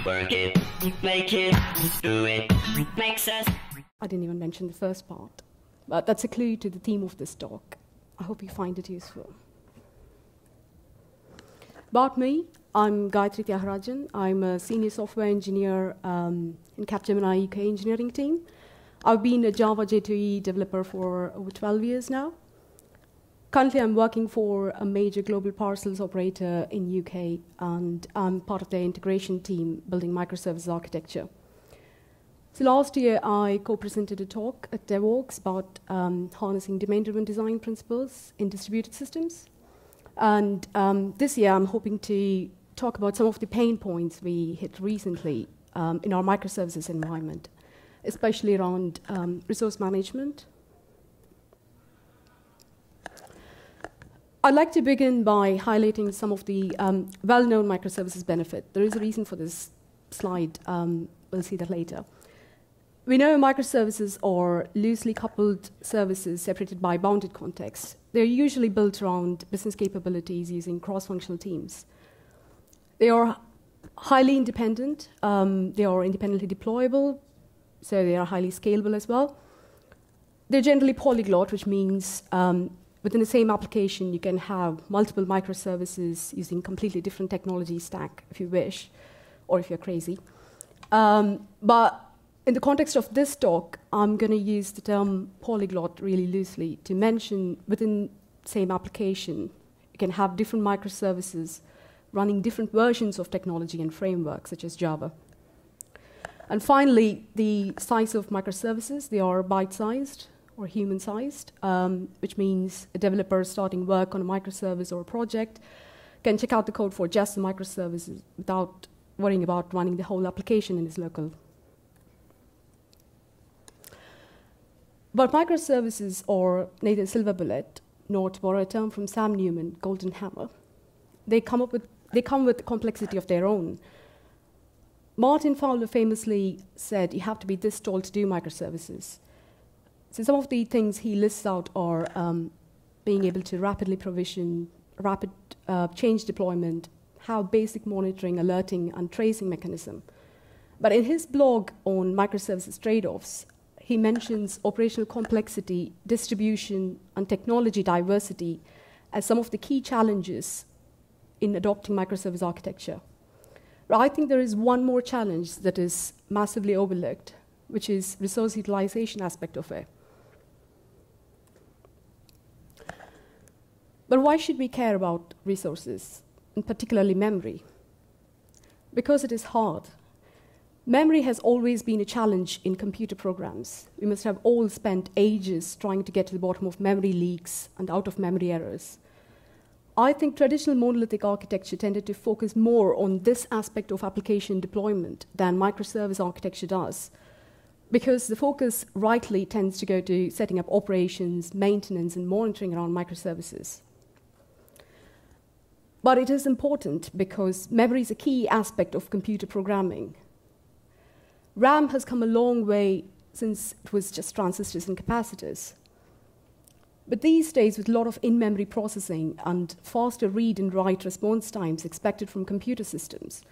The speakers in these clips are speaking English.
Work it, make it, do it, make sense. I didn't even mention the first part, but that's a clue to the theme of this talk. I hope you find it useful. About me, I'm Gayathri Thiyagarajan. I'm a senior software engineer in Capgemini UK engineering team. I've been a Java J2E developer for over 12 years now. Currently, I'm working for a major global parcels operator in UK, and I'm part of their integration team building microservices architecture. So last year, I co-presented a talk at DevOps about harnessing domain-driven design principles in distributed systems. And this year, I'm hoping to talk about some of the pain points we hit recently in our microservices environment, especially around resource management. I'd like to begin by highlighting some of the well-known microservices benefit. There is a reason for this slide. We'll see that later. We know microservices are loosely coupled services separated by bounded context. They're usually built around business capabilities using cross-functional teams. They are highly independent. They are independently deployable, so they are highly scalable as well. They're generally polyglot, which means within the same application, you can have multiple microservices using completely different technology stack, if you wish, or if you're crazy. But in the context of this talk, I'm going to use the term polyglot really loosely to mention within the same application, you can have different microservices running different versions of technology and frameworks, such as Java. And finally, the size of microservices, they are bite-sized or human-sized, which means a developer starting work on a microservice or a project can check out the code for just the microservices without worrying about running the whole application in his local. But microservices are neither silver bullet, nor, to borrow a term from Sam Newman, golden hammer. They come with complexity of their own. Martin Fowler famously said, you have to be this tall to do microservices. So some of the things he lists out are being able to rapidly provision, rapid change deployment, have basic monitoring, alerting, and tracing mechanism. But in his blog on microservices trade-offs, he mentions operational complexity, distribution, and technology diversity as some of the key challenges in adopting microservice architecture. But I think there is one more challenge that is massively overlooked, which is resource utilization aspect of it. But why should we care about resources, and particularly memory? Because it is hard. Memory has always been a challenge in computer programs. We must have all spent ages trying to get to the bottom of memory leaks and out-of-memory errors. I think traditional monolithic architecture tended to focus more on this aspect of application deployment than microservice architecture does, because the focus rightly tends to go to setting up operations, maintenance, and monitoring around microservices. But it is important because memory is a key aspect of computer programming. RAM has come a long way since it was just transistors and capacitors. But these days, with a lot of in-memory processing and faster read and write response times expected from computer systems,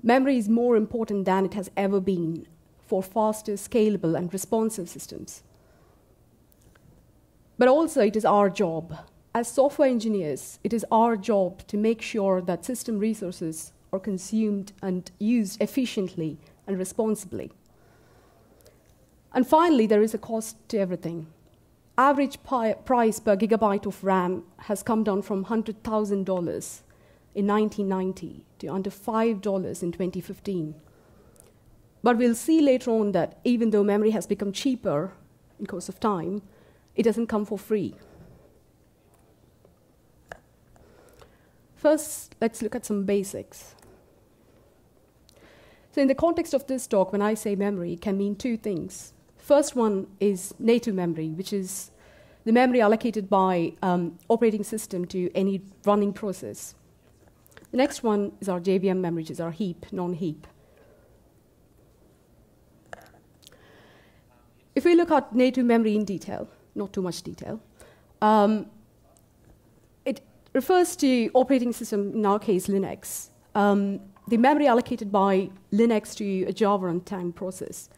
memory is more important than it has ever been for faster, scalable, and responsive systems. But also, it is our job. As software engineers, it is our job to make sure that system resources are consumed and used efficiently and responsibly. And finally, there is a cost to everything. Average price per gigabyte of RAM has come down from $100,000 in 1990 to under $5 in 2015. But we'll see later on that even though memory has become cheaper in course of time, it doesn't come for free. First, let's look at some basics. So in the context of this talk, when I say memory, it can mean two things. First one is native memory, which is the memory allocated by operating system to any running process. The next one is our JVM memory, which is our heap, non-heap. If we look at native memory in detail, not too much detail, it refers to operating system, in our case, Linux. the memory allocated by Linux to a Java runtime process.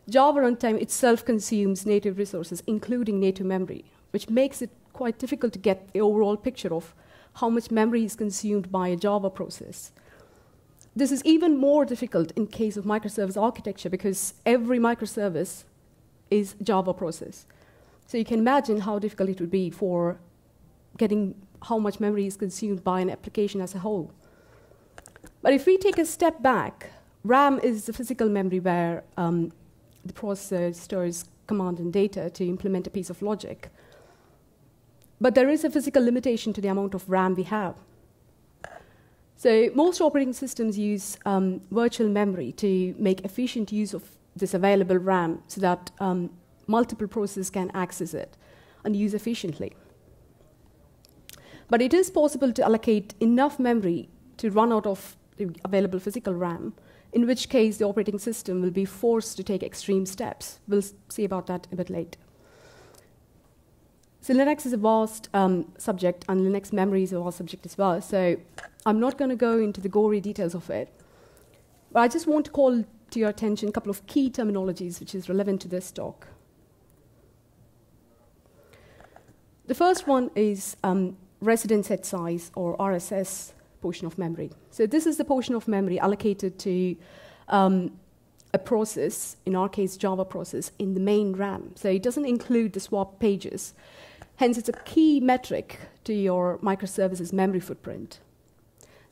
Java runtime itself consumes native resources, including native memory, which makes it quite difficult to get the overall picture of how much memory is consumed by a Java process. This is even more difficult in case of microservice architecture because every microservice is a Java process. So you can imagine how difficult it would be for getting how much memory is consumed by an application as a whole. But if we take a step back, RAM is the physical memory where the processor stores command and data to implement a piece of logic. But there is a physical limitation to the amount of RAM we have. So most operating systems use virtual memory to make efficient use of this available RAM so that multiple processes can access it and use efficiently. But it is possible to allocate enough memory to run out of the available physical RAM, in which case the operating system will be forced to take extreme steps. We'll see about that a bit later. So Linux is a vast subject, and Linux memory is a vast subject as well. So I'm not going to go into the gory details of it. But I just want to call to your attention a couple of key terminologies which is relevant to this talk. The first one is resident set size, or RSS, portion of memory. So this is the portion of memory allocated to a process, in our case Java process, in the main RAM. So it doesn't include the swap pages. Hence, it's a key metric to your microservices memory footprint.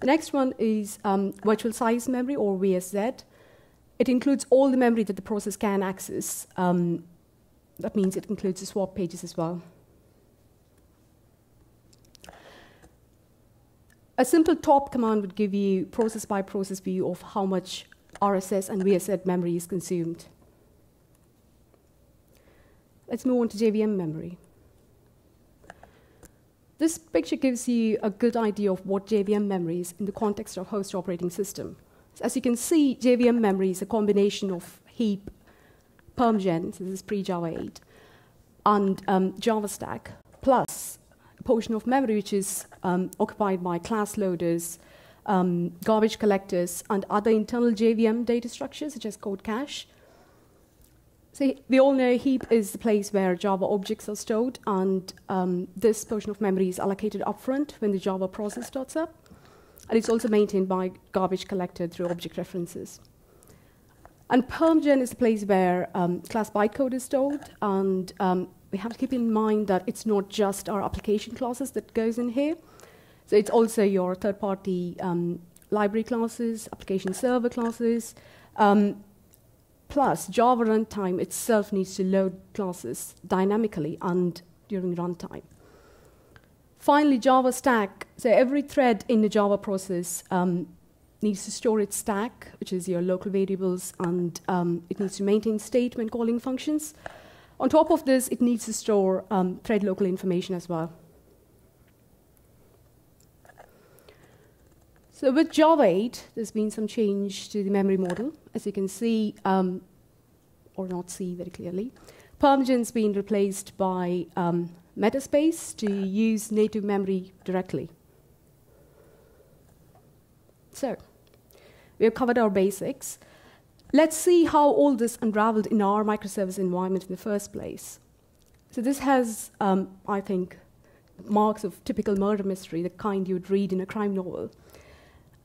The next one is virtual size memory, or VSZ. It includes all the memory that the process can access. That means it includes the swap pages as well. A simple top command would give you process-by-process view of how much RSS and VSZ memory is consumed. Let's move on to JVM memory. This picture gives you a good idea of what JVM memory is in the context of host operating system. So as you can see, JVM memory is a combination of heap, permgen, so this is pre-Java 8, and Java stack, plus a portion of memory which is occupied by class loaders, garbage collectors, and other internal JVM data structures, such as code cache. So we all know heap is the place where Java objects are stored, and this portion of memory is allocated upfront when the Java process starts up. And it's also maintained by garbage collector through object references. And permgen is the place where class bytecode is stored, and we have to keep in mind that it's not just our application classes that goes in here. So it's also your third-party library classes, application server classes, plus Java runtime itself needs to load classes dynamically and during runtime. Finally, Java stack. So every thread in the Java process needs to store its stack, which is your local variables, and it needs to maintain state when calling functions. On top of this, it needs to store thread local information as well. So with Java 8, there's been some change to the memory model. As you can see, or not see very clearly, permgen's been replaced by Metaspace to use native memory directly. So we have covered our basics. Let's see how all this unraveled in our microservice environment in the first place. So this has, I think, marks of typical murder mystery, the kind you'd read in a crime novel.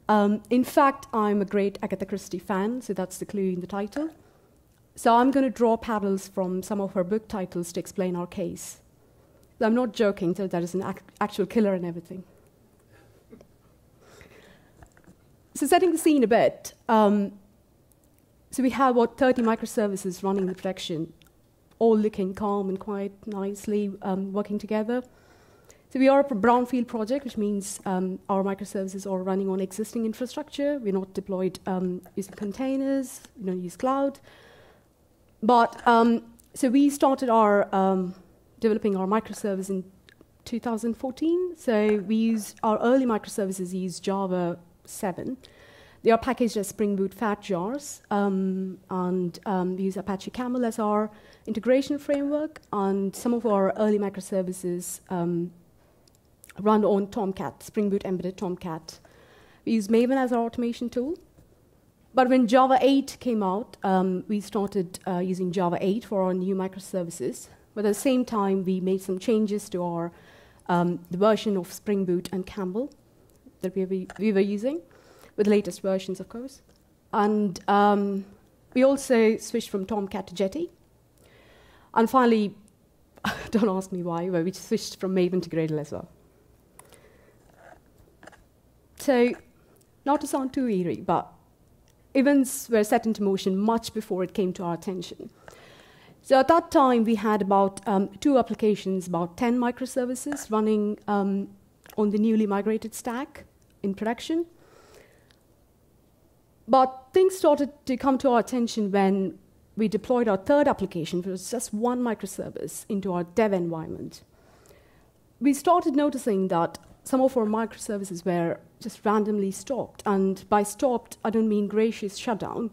In fact, I'm a great Agatha Christie fan, so that's the clue in the title. So I'm going to draw parallels from some of her book titles to explain our case. I'm not joking, so there is an actual killer and everything. So setting the scene a bit, so we have about 30 microservices running the production, all looking calm and quite nicely working together. So we are a brownfield project, which means our microservices are running on existing infrastructure. We're not deployed using containers. We don't use cloud. But so we started our developing our microservice in 2014. So we used our early microservices used Java 7. They are packaged as Spring Boot fat jars, and we use Apache Camel as our integration framework. And some of our early microservices run on Tomcat, Spring Boot embedded Tomcat. We use Maven as our automation tool. But when Java 8 came out, we started using Java 8 for our new microservices. But at the same time, we made some changes to our the version of Spring Boot and Campbell that we were using, with the latest versions, of course. And we also switched from Tomcat to Jetty. And finally, don't ask me why, but we switched from Maven to Gradle as well. So, not to sound too eerie, but events were set into motion much before it came to our attention. So at that time, we had about 2 applications, about 10 microservices running on the newly migrated stack in production. But things started to come to our attention when we deployed our 3rd application, which was just 1 microservice, into our dev environment. We started noticing that some of our microservices were just randomly stopped. And by stopped, I don't mean gracious shutdown,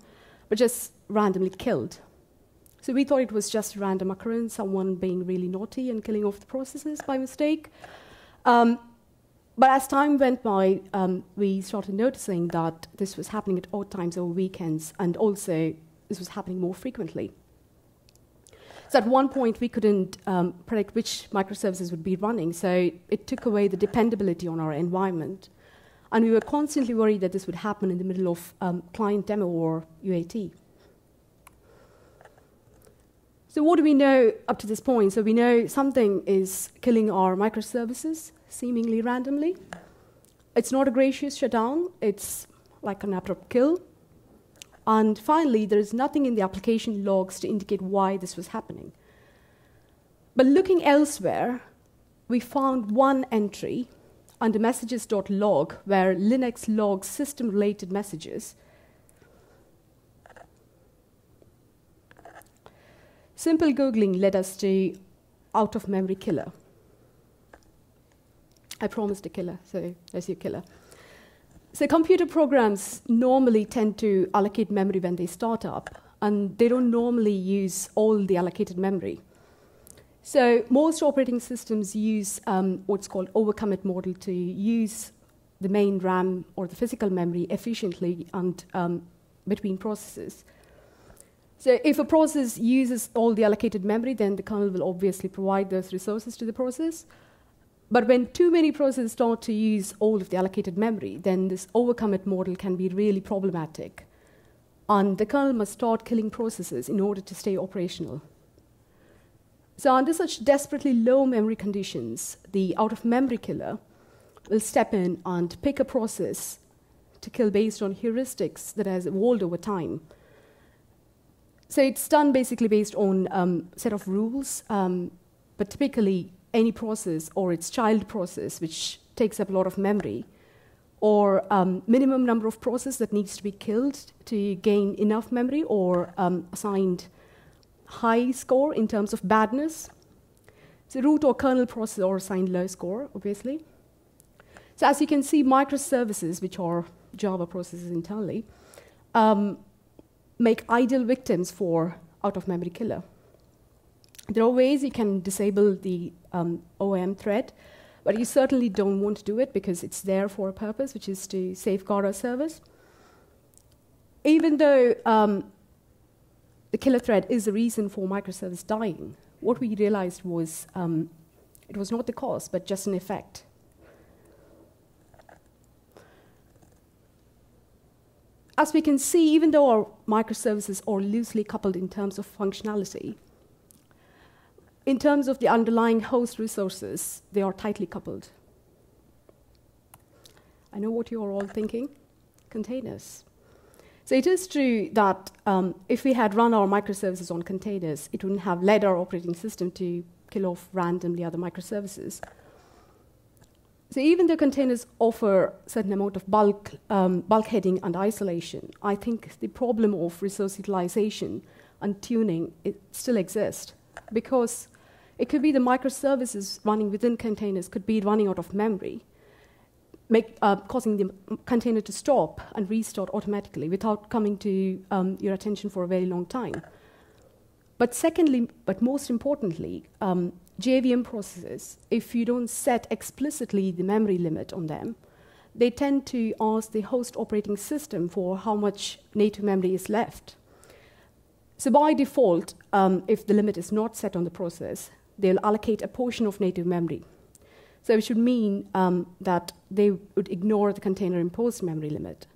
but just randomly killed. So we thought it was just a random occurrence, someone being really naughty and killing off the processes by mistake. But as time went by, we started noticing that this was happening at odd times over weekends, and also this was happening more frequently. So at one point, we couldn't predict which microservices would be running, so it took away the dependability on our environment. And we were constantly worried that this would happen in the middle of client demo or UAT. So what do we know up to this point? So we know something is killing our microservices, seemingly randomly. It's not a gracious shutdown. It's like an abrupt kill. And finally, there is nothing in the application logs to indicate why this was happening. But looking elsewhere, we found one entry under messages.log where Linux logs system-related messages. Simple Googling led us to out-of-memory killer. I promised a killer, so there's your killer. So computer programs normally tend to allocate memory when they start up, and they don't normally use all the allocated memory. So most operating systems use what's called overcommit model to use the main RAM or the physical memory efficiently and between processes. So if a process uses all the allocated memory, then the kernel will obviously provide those resources to the process. But when too many processes start to use all of the allocated memory, then this overcommit model can be really problematic. And the kernel must start killing processes in order to stay operational. So under such desperately low memory conditions, the out-of-memory killer will step in and pick a process to kill based on heuristics that has evolved over time. So it's done basically based on a set of rules, but typically any process or its child process, which takes up a lot of memory, or minimum number of processes that needs to be killed to gain enough memory, or assigned high score in terms of badness. So root or kernel process or assigned low score, obviously. So as you can see, microservices, which are Java processes internally, make ideal victims for out-of-memory killer. There are ways you can disable the OM thread, but you certainly don't want to do it because it's there for a purpose, which is to safeguard our service. Even though the killer thread is the reason for microservice dying, what we realized was it was not the cause, but just an effect. As we can see, even though our microservices are loosely coupled in terms of functionality, in terms of the underlying host resources, they are tightly coupled. I know what you're all thinking, containers. So it is true that if we had run our microservices on containers, it wouldn't have led our operating system to kill off randomly other microservices. So even though containers offer a certain amount of bulkheading and isolation, I think the problem of resource utilization and tuning still exists, because it could be the microservices running within containers could be running out of memory, causing the container to stop and restart automatically without coming to your attention for a very long time. But secondly, but most importantly, JVM processes, if you don't set explicitly the memory limit on them, they tend to ask the host operating system for how much native memory is left. So by default, if the limit is not set on the process, they'll allocate a portion of native memory. So it should mean that they would ignore the container imposed memory limit.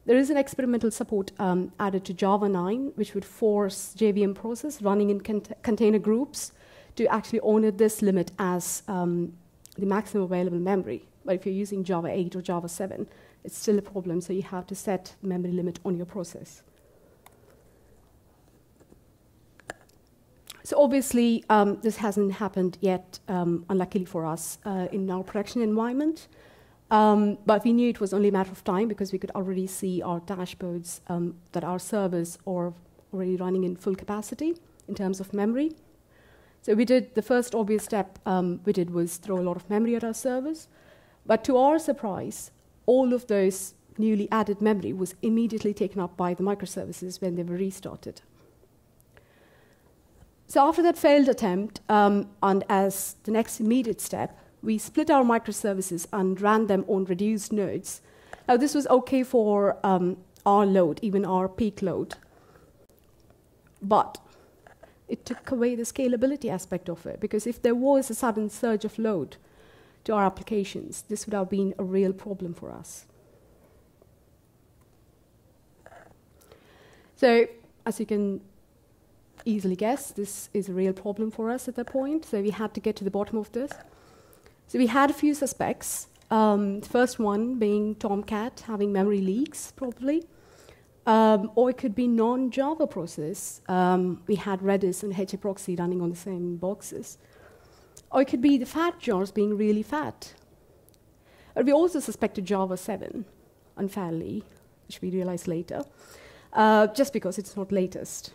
There is an experimental support added to Java 9, which would force JVM process running in container groups to actually honor this limit as the maximum available memory. But if you're using Java 8 or Java 7, it's still a problem, so you have to set the memory limit on your process. So obviously, this hasn't happened yet, unluckily for us, in our production environment. But we knew it was only a matter of time because we could already see our dashboards that our servers are already running in full capacity in terms of memory. So we did, the first obvious step we did was throw a lot of memory at our servers. But to our surprise, all of those newly added memory was immediately taken up by the microservices when they were restarted. So after that failed attempt, and as the next immediate step, we split our microservices and ran them on reduced nodes. Now, this was OK for our load, even our peak load. But it took away the scalability aspect of it, because if there was a sudden surge of load to our applications, this would have been a real problem for us. So, as you can easily guess, this is a real problem for us at that point, so we had to get to the bottom of this. So we had a few suspects, the first one being Tomcat having memory leaks, probably, or it could be non-Java process. We had Redis and HAProxy running on the same boxes. Or it could be the fat jars being really fat. But we also suspected Java 7, unfairly, which we realized later, just because it's not latest.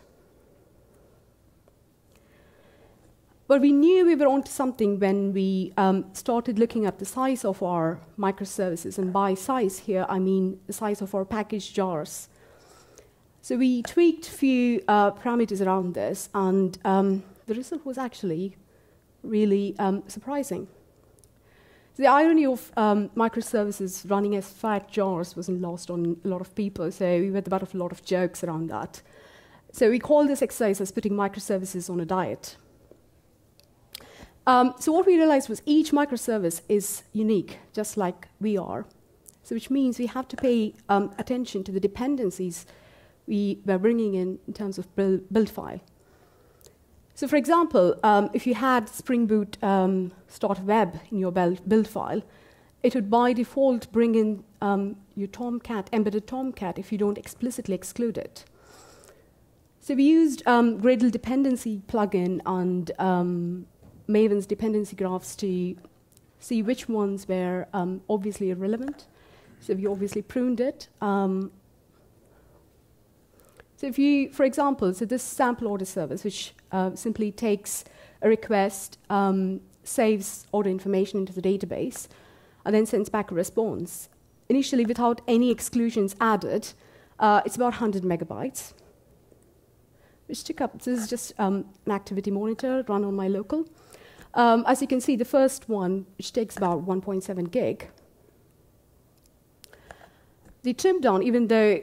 But we knew we were onto something when we started looking at the size of our microservices. And by size here, I mean the size of our package jars. So we tweaked a few parameters around this, and the result was actually really surprising. So the irony of microservices running as fat jars wasn't lost on a lot of people, so we had the butt of a lot of jokes around that. So we call this exercise as putting microservices on a diet. So what we realized was each microservice is unique, just like we are. So which means we have to pay attention to the dependencies we were bringing in terms of build file. So for example, if you had Spring Boot start web in your build file, it would by default bring in your Tomcat, embedded Tomcat, if you don't explicitly exclude it. So we used Gradle dependency plugin and Maven's dependency graphs to see which ones were obviously irrelevant. So we obviously pruned it. So if you, for example, so this sample order service, which simply takes a request, saves order information into the database, and then sends back a response. Initially, without any exclusions added, it's about 100 megabytes, which took up, this is just an activity monitor run on my local. As you can see, the first one, which takes about 1.7 gig, the trim down, even though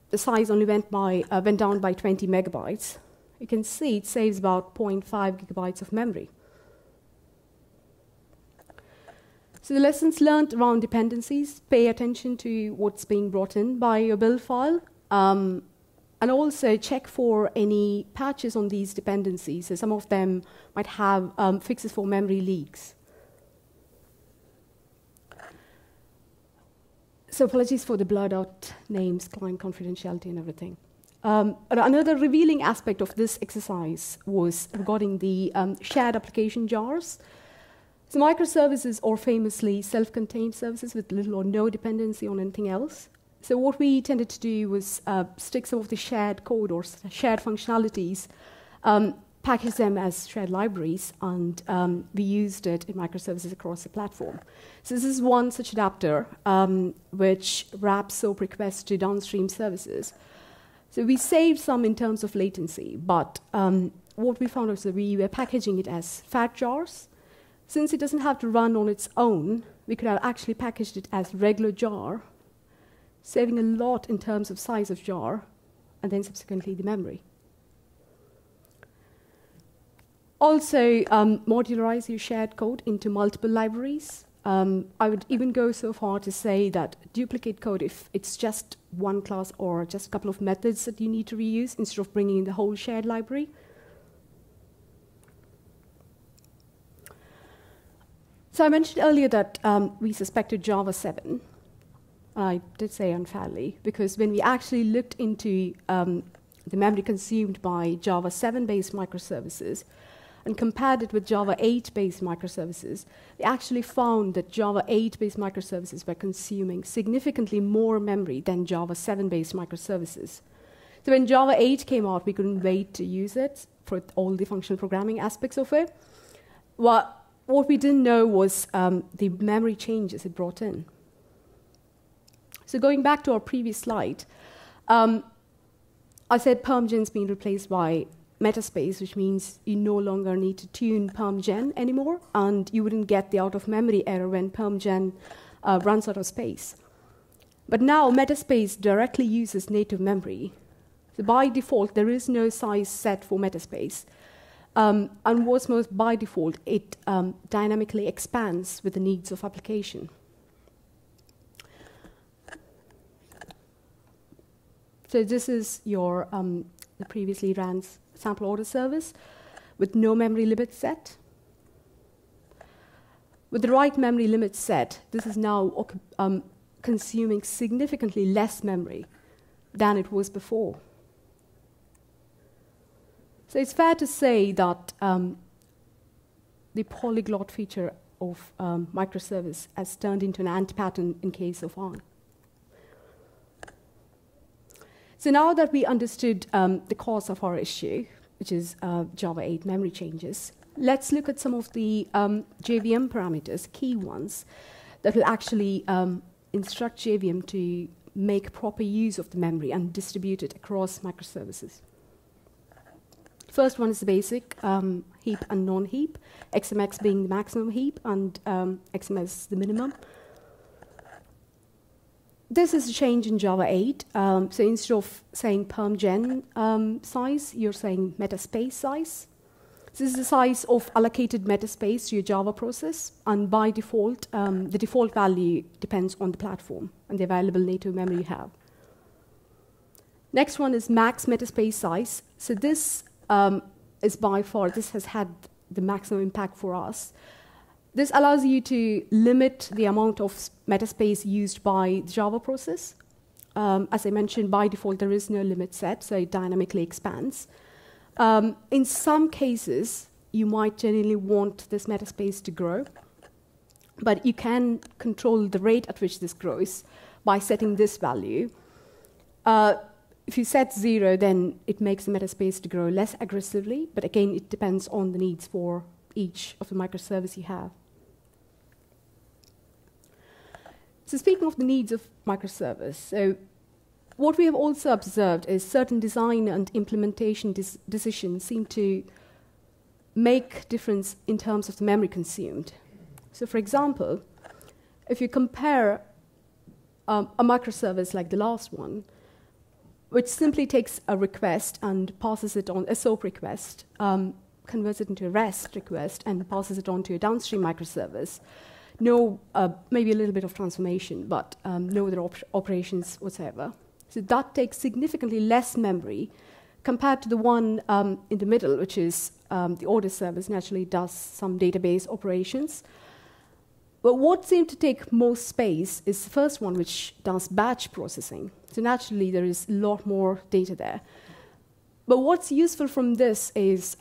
the size only went down by 20 megabytes, you can see it saves about 0.5 gigabytes of memory. So the lessons learned around dependencies: pay attention to what's being brought in by your build file, and also check for any patches on these dependencies. So some of them might have fixes for memory leaks. So apologies for the blurred out names, client confidentiality, and everything. Another revealing aspect of this exercise was regarding the shared application jars. So microservices are famously self-contained services with little or no dependency on anything else. So what we tended to do was stick some of the shared code or shared functionalities, package them as shared libraries, and we used it in microservices across the platform. So this is one such adapter which wraps SOAP requests to downstream services. So we saved some in terms of latency, but what we found was that we were packaging it as fat jars. Since it doesn't have to run on its own, we could have actually packaged it as regular jar, saving a lot in terms of size of jar, and then subsequently the memory. Also, modularize your shared code into multiple libraries. I would even go so far to say that duplicate code if it's just one class or just a couple of methods that you need to reuse instead of bringing in the whole shared library. So I mentioned earlier that we suspected Java 7. I did say unfairly, because when we actually looked into the memory consumed by Java 7-based microservices and compared it with Java 8-based microservices, we actually found that Java 8-based microservices were consuming significantly more memory than Java 7-based microservices. So when Java 8 came out, we couldn't wait to use it for all the functional programming aspects of it. What we didn't know was the memory changes it brought in. So going back to our previous slide, I said permgen's been replaced by Metaspace, which means you no longer need to tune permgen anymore, and you wouldn't get the out-of-memory error when permgen runs out of space. But now Metaspace directly uses native memory. So by default, there is no size set for Metaspace. And what's most, by default, it dynamically expands with the needs of application. So this is your the previously ran sample order service with no memory limit set. With the right memory limit set, this is now consuming significantly less memory than it was before. So it's fair to say that the polyglot feature of microservice has turned into an ant pattern in case of ARM. So now that we understood the cause of our issue, which is Java 8 memory changes, let's look at some of the JVM parameters, key ones, that will actually instruct JVM to make proper use of the memory and distribute it across microservices. First one is the basic, heap and non-heap, XMX being the maximum heap and XMS the minimum. This is a change in Java 8. So instead of saying permgen size, you're saying metaspace size. This is the size of allocated metaspace to your Java process. And by default, the default value depends on the platform and the available native memory you have. Next one is max metaspace size. So this is by far, this has had the maximum impact for us. This allows you to limit the amount of metaspace used by the Java process. As I mentioned, by default, there is no limit set, so it dynamically expands. In some cases, you might genuinely want this metaspace to grow, but you can control the rate at which this grows by setting this value. If you set 0, then it makes the metaspace to grow less aggressively, but again, it depends on the needs for each of the microservice you have. So speaking of the needs of microservice, so what we have also observed is certain design and implementation decisions seem to make difference in terms of the memory consumed. So for example, if you compare a microservice like the last one, which simply takes a request and passes it on, a SOAP request, converts it into a REST request and passes it on to a downstream microservice. No, maybe a little bit of transformation, but no other operations whatsoever. So that takes significantly less memory compared to the one in the middle, which is the order service naturally does some database operations. But what seemed to take most space is the first one, which does batch processing. So naturally, there is a lot more data there. But what's useful from this is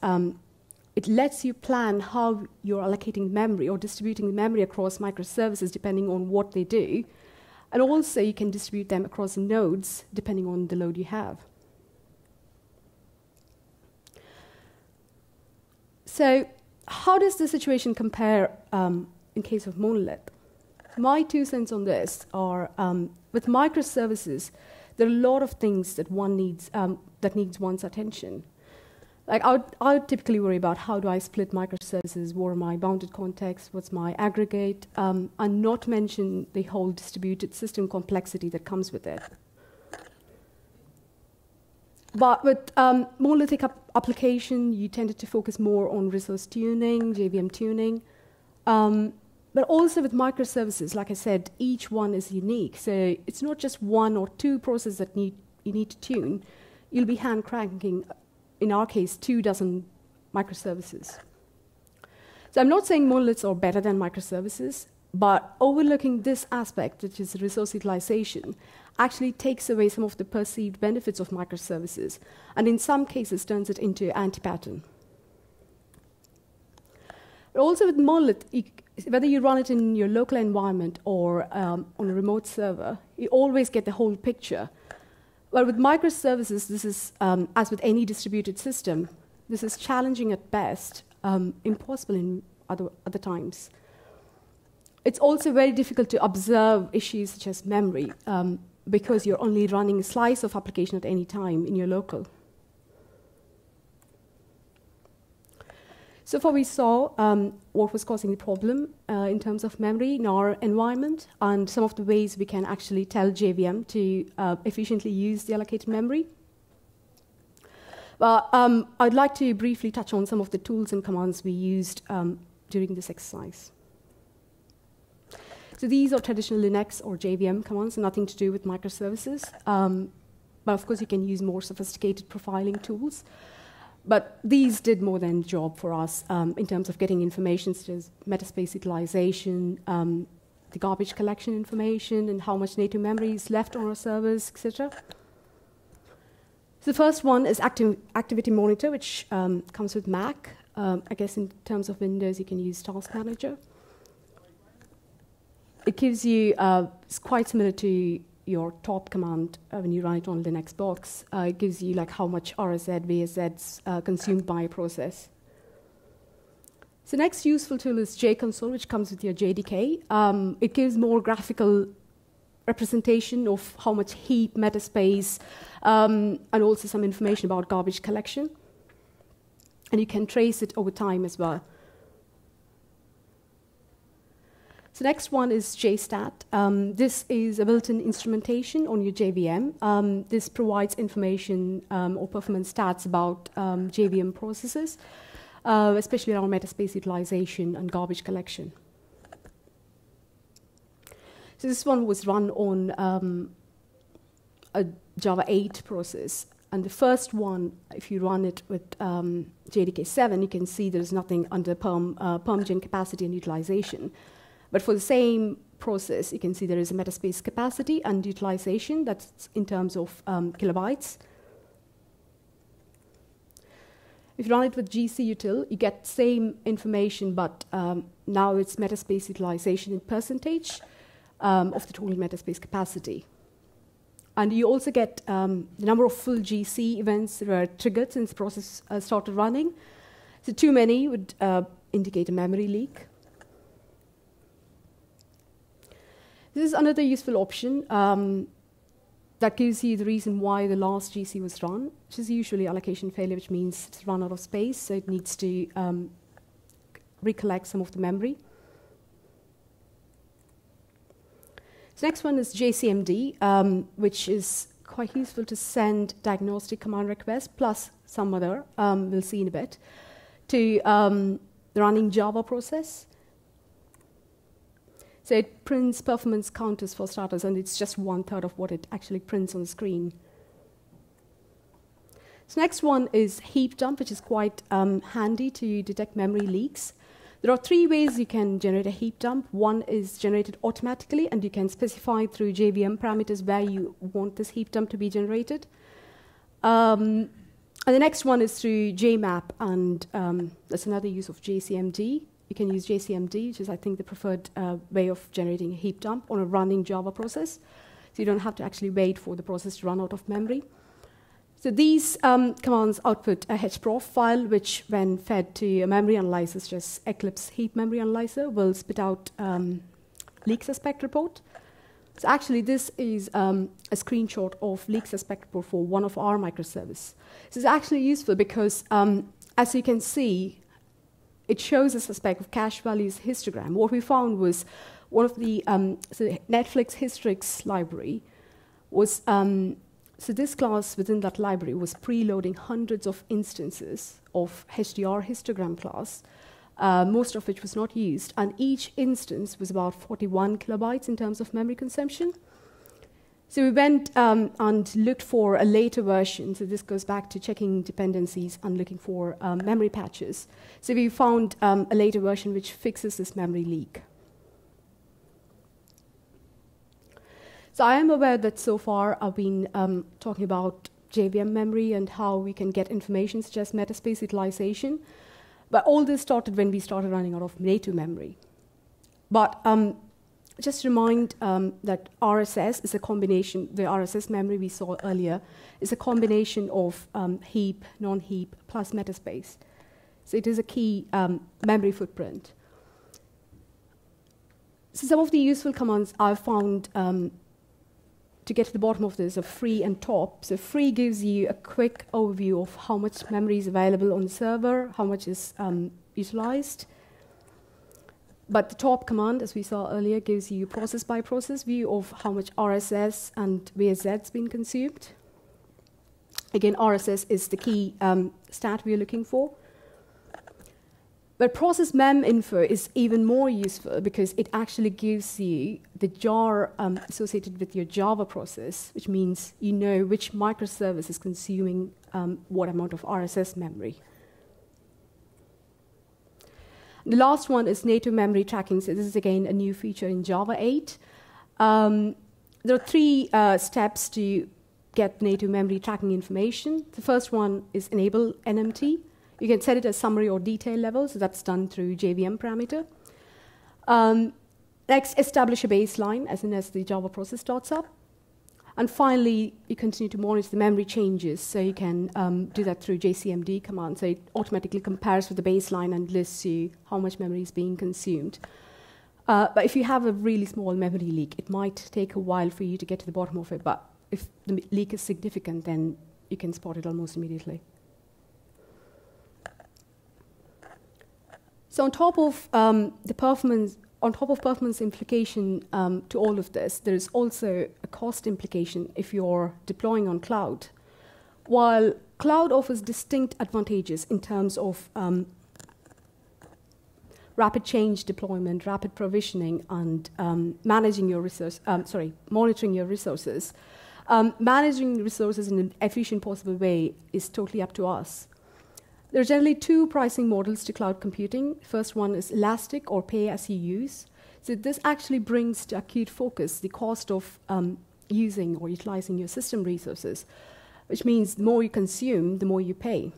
it lets you plan how you're allocating memory or distributing the memory across microservices depending on what they do. And also, you can distribute them across nodes depending on the load you have. So how does the situation compare in case of monolith? My 2 cents on this are, with microservices, there are a lot of things that one needs, that needs one's attention. Like I would typically worry about how do I split microservices, what are my bounded contexts, what's my aggregate, and not mention the whole distributed system complexity that comes with it. But with monolithic application, you tended to focus more on resource tuning, JVM tuning. But also with microservices, like I said, each one is unique. So it's not just one or two processes that you need to tune. You'll be hand cranking, in our case, 24 microservices. So I'm not saying monoliths are better than microservices, but overlooking this aspect, which is resource utilization, actually takes away some of the perceived benefits of microservices, and in some cases turns it into anti-pattern. But also with monolith, whether you run it in your local environment or on a remote server, you always get the whole picture. Well, with microservices, this is, as with any distributed system, this is challenging at best, impossible in other times. It's also very difficult to observe issues such as memory, because you're only running a slice of application at any time in your local. So far we saw what was causing the problem in terms of memory in our environment and some of the ways we can actually tell JVM to efficiently use the allocated memory. But I'd like to briefly touch on some of the tools and commands we used during this exercise. So these are traditional Linux or JVM commands, nothing to do with microservices. But of course, you can use more sophisticated profiling tools. But these did more than the job for us in terms of getting information such as Metaspace utilization, the garbage collection information, and how much native memory is left on our servers, etc. So the first one is Activity Monitor, which comes with Mac. I guess in terms of Windows, you can use Task Manager. It gives you, it's quite similar to your top command when you run it on Linux box. It gives you like how much RSZ, VSZ's consumed by a process. So next useful tool is JConsole, which comes with your JDK. It gives more graphical representation of how much heap, Metaspace, and also some information about garbage collection. And you can trace it over time as well. So next one is JStat. This is a built-in instrumentation on your JVM. This provides information or performance stats about JVM processes, especially around Metaspace utilization and garbage collection. So this one was run on a Java 8 process. And the first one, if you run it with JDK 7, you can see there's nothing under permgen capacity and utilization. But for the same process, you can see there is a Metaspace capacity and utilization. That's in terms of kilobytes. If you run it with GCUtil, you get same information, but now it's Metaspace utilization in percentage of the total Metaspace capacity. And you also get the number of full GC events that were triggered since the process started running. So too many would indicate a memory leak. This is another useful option that gives you the reason why the last GC was run, which is usually allocation failure, which means it's run out of space, so it needs to recollect some of the memory. So next one is JCMD, which is quite useful to send diagnostic command requests, plus some other, we'll see in a bit, to the running Java process. So it prints performance counters for starters, and it's just 1/3 of what it actually prints on the screen. So next one is Heap Dump, which is quite handy to detect memory leaks. There are 3 ways you can generate a heap dump. One is generated automatically, and you can specify through JVM parameters where you want this heap dump to be generated. And the next one is through JMap, and that's another use of JCMD. You can use JCMD, which is, I think, the preferred way of generating a heap dump on a running Java process. So you don't have to actually wait for the process to run out of memory. So these commands output a hprof file, which, when fed to a memory analyzer, such as Eclipse Heap Memory Analyzer, will spit out leak suspect report. So actually, this is a screenshot of leak suspect report for one of our microservices. This is actually useful because, as you can see, it shows a suspect of cache values histogram. What we found was one of the so Netflix Hystrix library was, so this class within that library was preloading hundreds of instances of HDR histogram class, most of which was not used, and each instance was about 41 kilobytes in terms of memory consumption. So we went and looked for a later version. So this goes back to checking dependencies and looking for memory patches. So we found a later version which fixes this memory leak. So I am aware that so far I've been talking about JVM memory and how we can get information such as Metaspace utilization. But all this started when we started running out of native memory. But just to remind that RSS is a combination, the RSS memory we saw earlier is a combination of heap, non-heap, plus Metaspace. So it is a key memory footprint. So some of the useful commands I've found to get to the bottom of this are free and top. So free gives you a quick overview of how much memory is available on the server, how much is utilized. But the top command, as we saw earlier, gives you process by process view of how much RSS and VSZ has been consumed. Again, RSS is the key stat we are looking for. But process mem info is even more useful because it actually gives you the jar associated with your Java process, which means you know which microservice is consuming what amount of RSS memory. The last one is native memory tracking. So this is, again, a new feature in Java 8. There are three steps to get native memory tracking information. The first one is enable NMT. You can set it as summary or detail level, so that's done through JVM parameter. Next, establish a baseline as soon as the Java process starts up. And finally, you continue to monitor the memory changes, so you can do that through JCMD command. So it automatically compares with the baseline and lists you how much memory is being consumed. But if you have a really small memory leak, it might take a while for you to get to the bottom of it. But if the leak is significant, then you can spot it almost immediately. So on top of performance implication to all of this, there is also a cost implication if you're deploying on cloud. While cloud offers distinct advantages in terms of rapid change deployment, rapid provisioning, and monitoring your resources, managing resources in an efficient possible way is totally up to us. There are generally two pricing models to cloud computing. First one is elastic or pay as you use. So this actually brings to acute focus the cost of using or utilizing your system resources, which means the more you consume, the more you pay.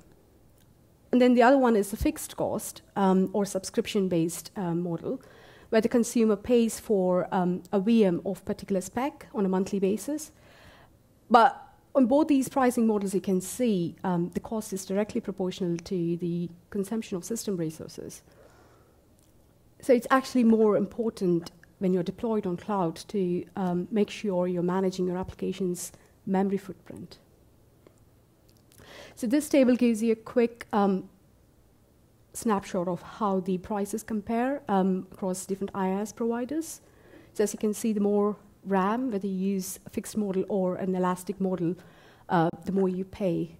And then the other one is a fixed cost or subscription-based model, where the consumer pays for a VM of particular spec on a monthly basis. But on both these pricing models, you can see the cost is directly proportional to the consumption of system resources. So it's actually more important when you're deployed on cloud to make sure you're managing your application's memory footprint. So this table gives you a quick snapshot of how the prices compare across different IaaS providers. So as you can see, the more RAM, whether you use a fixed model or an elastic model, the more you pay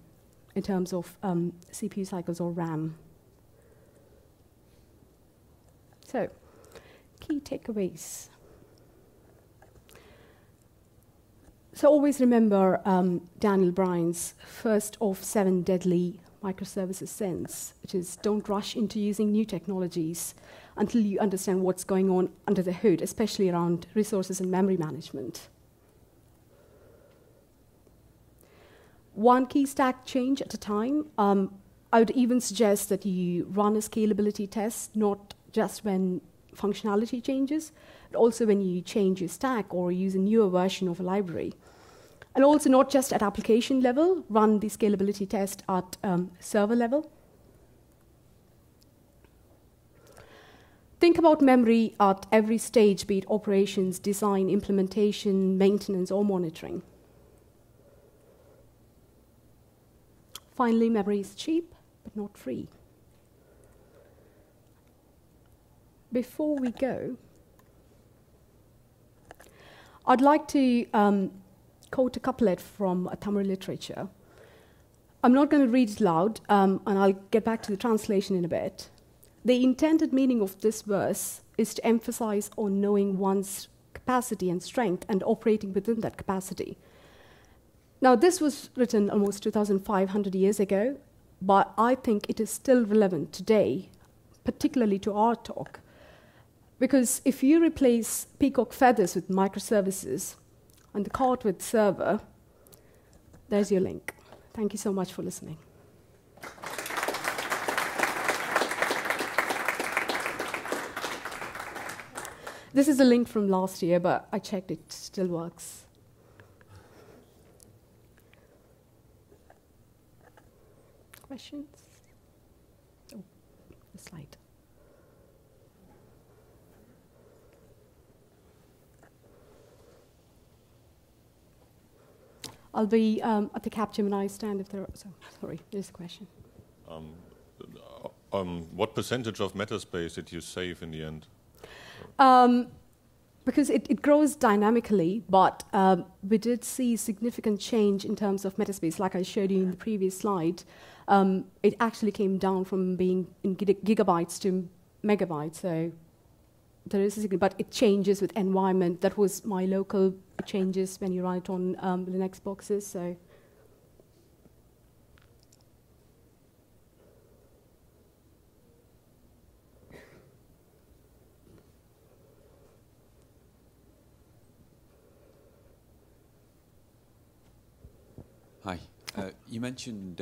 in terms of CPU cycles or RAM. So, key takeaways. So always remember Daniel Bryan's first of 7 deadly microservices sins, which is don't rush into using new technologies until you understand what's going on under the hood, especially around resources and memory management. One key stack change at a time. I would even suggest that you run a scalability test, not just when functionality changes, but also when you change your stack or use a newer version of a library. And also not just at application level, run the scalability test at server level. Think about memory at every stage, be it operations, design, implementation, maintenance, or monitoring. Finally, memory is cheap, but not free. Before we go, I'd like to quote a couplet from Tamil literature. I'm not going to read it loud, and I'll get back to the translation in a bit. The intended meaning of this verse is to emphasize on knowing one's capacity and strength and operating within that capacity. Now, this was written almost 2,500 years ago, but I think it is still relevant today, particularly to our talk. Because if you replace peacock feathers with microservices and the cart with server, there's your link. Thank you so much for listening. This is a link from last year, but I checked, it still works. Questions? Oh, the slide. I'll be at the Capgemini stand if there are... Sorry, there's a question. What percentage of Metaspace did you save in the end? Because it grows dynamically, but we did see significant change in terms of Metaspace. Like I showed you in the previous slide, it actually came down from being in gigabytes to megabytes. So there is a significant, but it changes with environment. That was my local changes when you run it on Linux boxes. So. Hi. You mentioned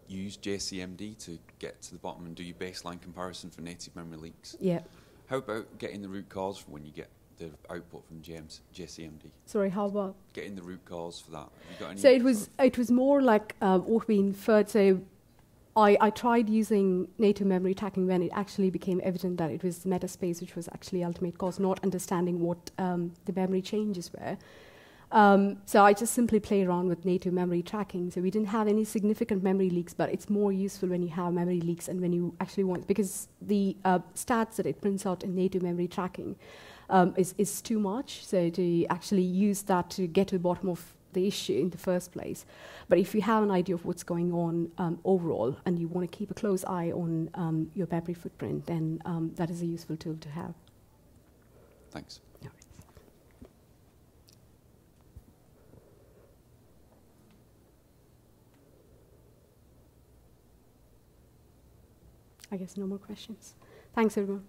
you use JCMD to get to the bottom and do your baseline comparison for native memory leaks. Yeah. How about getting the root cause for when you get the output from JCMD? Sorry, how about? Getting the root cause for that. Have you got any So it was more like what we inferred. So I tried using native memory tracking when it actually became evident that it was Metaspace which was actually ultimate cause, not understanding what the memory changes were. So I just simply play around with native memory tracking. So we didn't have any significant memory leaks, but it's more useful when you have memory leaks and when you actually want, because the stats that it prints out in native memory tracking is too much. So to actually use that to get to the bottom of the issue in the first place. But if you have an idea of what's going on overall and you want to keep a close eye on your memory footprint, then that is a useful tool to have. Thanks. Yeah. I guess no more questions. Thanks, everyone.